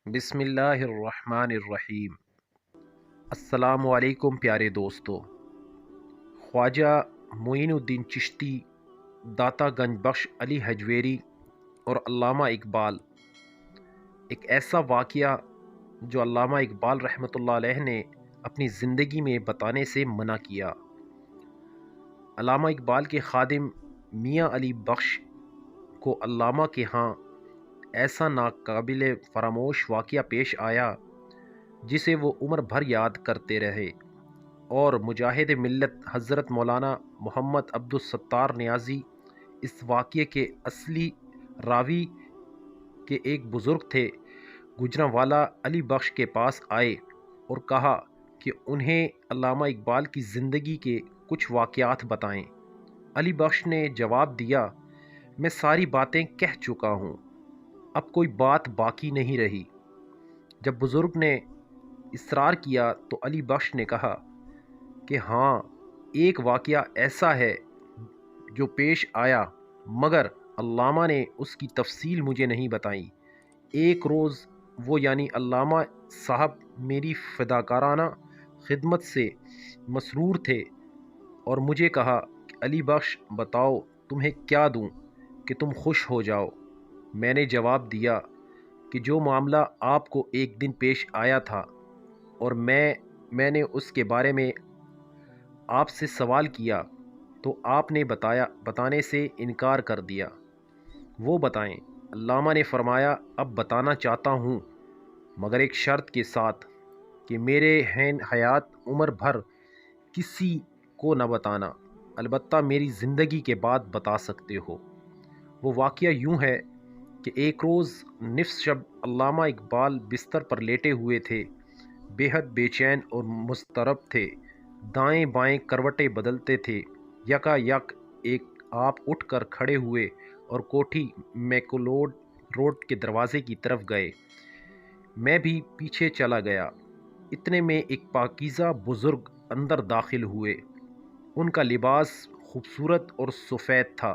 بسم اللہ الرحمن الرحیم۔ السلام علیکم پیارے دوستو۔ خواجہ معین الدین چشتی، داتا گنج بخش علی حجویری اور علامہ اقبال، ایک ایسا واقعہ جو علامہ اقبال رحمۃ اللہ علیہ نے اپنی زندگی میں بتانے سے منع کیا۔ علامہ اقبال کے خادم میاں علی بخش کو علامہ کے ہاں ایسا ناقابل فراموش واقعہ پیش آیا جسے وہ عمر بھر یاد کرتے رہے، اور مجاہد ملت حضرت مولانا محمد عبدالستار نیازی اس واقعے کے اصلی راوی کے ایک بزرگ تھے، گجرانوالہ علی بخش کے پاس آئے اور کہا کہ انہیں علامہ اقبال کی زندگی کے کچھ واقعات بتائیں۔ علی بخش نے جواب دیا، میں ساری باتیں کہہ چکا ہوں، اب کوئی بات باقی نہیں رہی۔ جب بزرگ نے اصرار کیا تو علی بخش نے کہا کہ ہاں، ایک واقعہ ایسا ہے جو پیش آیا، مگر علامہ نے اس کی تفصیل مجھے نہیں بتائی۔ ایک روز وہ یعنی علامہ صاحب میری فداکارانہ خدمت سے مسرور تھے اور مجھے کہا کہ علی بخش بتاؤ تمہیں کیا دوں کہ تم خوش ہو جاؤ۔ میں نے جواب دیا کہ جو معاملہ آپ کو ایک دن پیش آیا تھا اور میں نے اس کے بارے میں آپ سے سوال کیا تو آپ نے بتانے سے انکار کر دیا۔ وہ بتائیں۔ علامہ نے فرمایا، اب بتانا چاہتا ہوں، مگر ایک شرط کے ساتھ کہ میرے حیات عمر بھر کسی کو نہ بتانا، البتہ میری زندگی کے بعد بتا سکتے ہو۔ وہ واقعہ یوں ہے کہ ایک روز نصف شب علامہ اقبال بستر پر لیٹے ہوئے تھے، بے حد بے چین اور مضطرب تھے، دائیں بائیں کروٹیں بدلتے تھے۔ یکا یک ایک آپ اٹھ کر کھڑے ہوئے اور کوٹھی میکلوڈ روڈ کے دروازے کی طرف گئے۔ میں بھی پیچھے چلا گیا۔ اتنے میں ایک پاکیزہ بزرگ اندر داخل ہوئے۔ ان کا لباس خوبصورت اور سفید تھا۔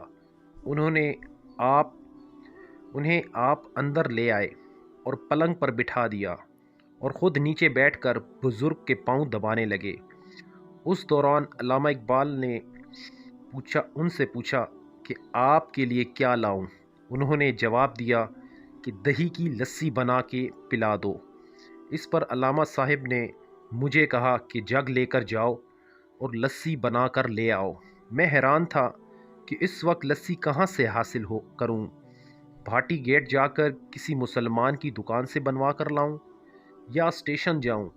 انہیں آپ اندر لے آئے اور پلنگ پر بٹھا دیا اور خود نیچے بیٹھ کر بزرگ کے پاؤں دبانے لگے۔ اس دوران علامہ اقبال نے ان سے پوچھا کہ آپ کے لیے کیا لاؤں؟ انہوں نے جواب دیا کہ دہی کی لسی بنا کے پلا دو۔ اس پر علامہ صاحب نے مجھے کہا کہ جگ لے کر جاؤ اور لسی بنا کر لے آؤ۔ میں حیران تھا کہ اس وقت لسی کہاں سے حاصل کروں، بھاٹی گیٹ جا کر کسی مسلمان کی دکان سے بنوا کر لاؤں یا اسٹیشن جاؤں۔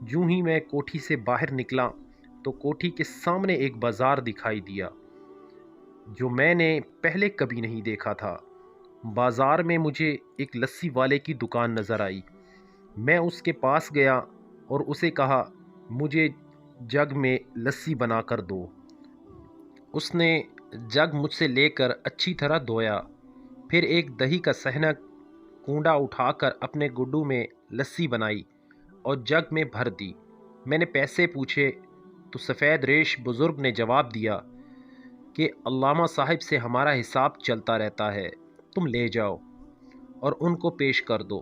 جوں ہی میں کوٹھی سے باہر نکلا تو کوٹھی کے سامنے ایک بازار دکھائی دیا جو میں نے پہلے کبھی نہیں دیکھا تھا۔ بازار میں مجھے ایک لسی والے کی دکان نظر آئی۔ میں اس کے پاس گیا اور اسے کہا، مجھے جگ میں لسی بنا کر دو۔ اس نے جگ مجھ سے لے کر اچھی طرح دھویا، پھر ایک دہی کا صحن کونڈا اٹھا کر اپنے گڈو میں لسی بنائی اور جگ میں بھر دی۔ میں نے پیسے پوچھے تو سفید ریش بزرگ نے جواب دیا کہ علامہ صاحب سے ہمارا حساب چلتا رہتا ہے، تم لے جاؤ اور ان کو پیش کر دو۔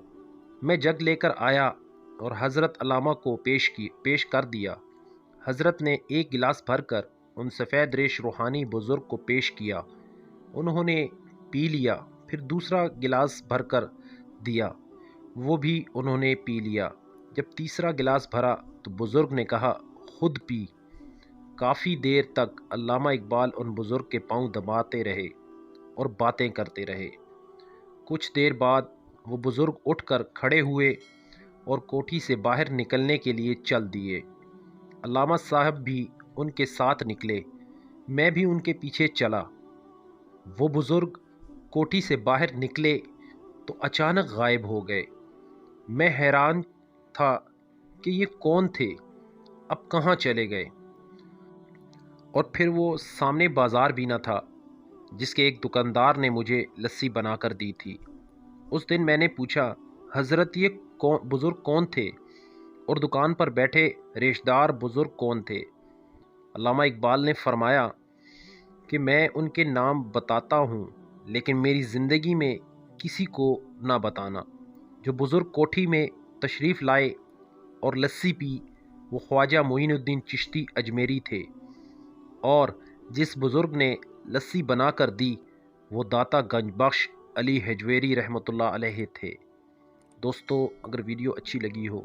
میں جگ لے کر آیا اور حضرت علامہ کو پیش کر دیا۔ حضرت نے ایک گلاس بھر کر ان سفید ریش روحانی بزرگ کو پیش کیا۔ انہوں نے پی لیا، پھر دوسرا گلاس بھر کر دیا، وہ بھی انہوں نے پی لیا۔ جب تیسرا گلاس بھرا تو بزرگ نے کہا، خود پی۔ کافی دیر تک علامہ اقبال ان بزرگ کے پاؤں دباتے رہے اور باتیں کرتے رہے۔ کچھ دیر بعد وہ بزرگ اٹھ کر کھڑے ہوئے اور کوٹھی سے باہر نکلنے کے لیے چل دیے۔ علامہ صاحب بھی ان کے ساتھ نکلے، میں بھی ان کے پیچھے چلا۔ وہ بزرگ کوٹھی سے باہر نکلے تو اچانک غائب ہو گئے۔ میں حیران تھا کہ یہ کون تھے، اب کہاں چلے گئے؟ اور پھر وہ سامنے بازار بھی نہ تھا جس کے ایک دکاندار نے مجھے لسی بنا کر دی تھی۔ اس دن میں نے پوچھا، حضرت یہ بزرگ کون تھے اور دکان پر بیٹھے ریشدار بزرگ کون تھے؟ علامہ اقبال نے فرمایا کہ میں ان کے نام بتاتا ہوں، لیکن میری زندگی میں کسی کو نہ بتانا۔ جو بزرگ کوٹھی میں تشریف لائے اور لسی پی وہ خواجہ معین الدین چشتی اجمیری تھے، اور جس بزرگ نے لسی بنا کر دی وہ داتا گنج بخش علی ہجویری رحمۃ اللہ علیہ تھے۔ دوستو، اگر ویڈیو اچھی لگی ہو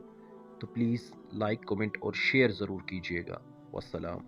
تو پلیز لائک، کومنٹ اور شیئر ضرور کیجیے گا۔ والسلام۔